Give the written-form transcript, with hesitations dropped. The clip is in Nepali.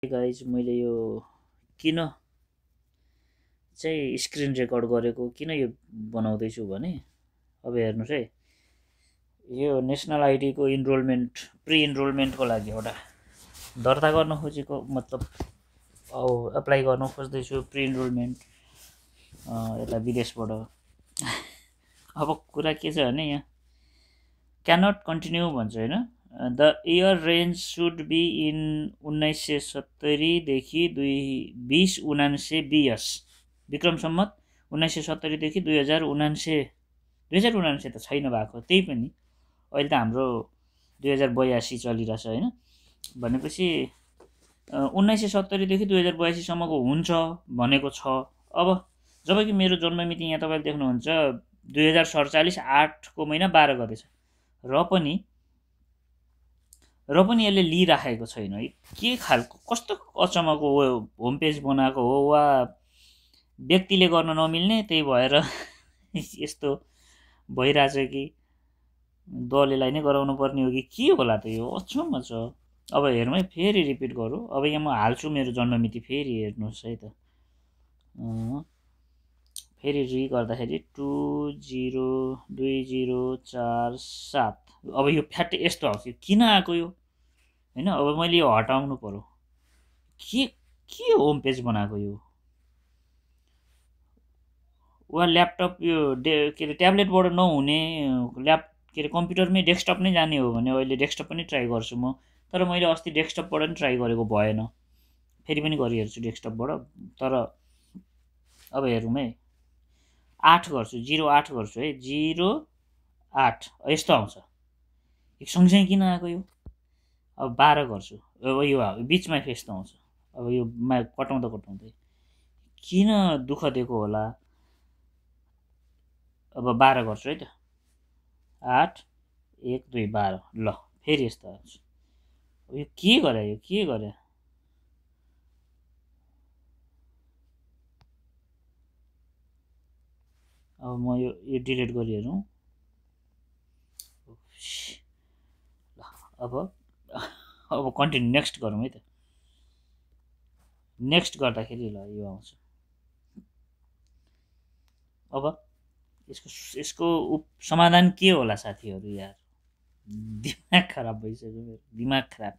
गाइज मैले यो किन चाहिँ स्क्रिन रेकर्ड गरेको किन यो बनाउँदैछु भने अब हेर्नुहोस् है, यो नेसनल आइडीको प्री इनरोलमेन्टको लागि एउटा दर्ता गर्न खोजेको, मतलब अब एप्लाई गर्न खोज्दैछु प्री इनरोलमेन्ट यता विदेशबाट। अब कुरा के छ भने यहाँ क्यानट कन्टिन्यू भन्छ होइन, the year range should be in 1970 देखि 2079 BS विक्रम सम्मत 1970 देखि 2079 त छैन भएको, त्यही पनि अहिले त हाम्रो 2082 चलिरहेछ होइन। भनेपछि 1970 देखि 2082 सम्मको हुन्छ भनेको छ। अब जबकि मेरो जन्ममिति यहाँ तपाईँले देख्नुहुन्छ 2047 8 महिना 12 गते छ, र पनि यसले लिइराखेको छैन है। के खालको कस्तो अचम्मको होम पेज बनाएको हो, वा व्यक्तिले गर्न नमिल्ने त्यही भएर यस्तो भइरहेछ कि दललाई नै गराउनु पर्ने हो कि के होला त, यो अचम्म छ। अब हेरौँ है, फेरि रिपिट गरौँ। अब यहाँ म हाल्छु मेरो जन्ममिति, फेरि हेर्नुहोस् है त, फेरि गर्दाखेरि 202047। अब यो फ्याट यस्तो आउँछ, किन आएको यो होइन। अब मैले यो हटाउनु पर्यो। के होम पेज बनाएको यो, वा ल्यापटप यो के अरे ट्याब्लेटबाट नहुने के अरे कम्प्युटरमै डेस्कटप नै जाने हो भने अहिले डेस्कटप पनि ट्राई गर्छु म। तर मैले अस्ति डेस्कटपबाट पनि ट्राई गरेको भएन, फेरि पनि गरिहेर्छु डेस्कटपबाट। तर अब हेरौँ है, 8 गर्छु, 08 गर्छु है, 08 यस्तो आउँछ। सँगसँगै किन आएको यो। अब 12 गर्छु, अब यो बिचमा यस्तो आउँछ। अब यो कटाउँदै किन दुःख दिएको होला। अब 12 गर्छु है त, 8 1 2 12, ल फेरि यस्तो आउँछ। यो के गरे अब म यो डिलिट गरिहेरौँ। अब कन्टिन्यू नेक्स्ट गरौँ है त। नेक्स्ट गर्दाखेरि ल यो आउँछ। अब यसको समाधान के होला साथीहरू, यार दिमाग खराब भइसक्यो मेरो, दिमाग खराब।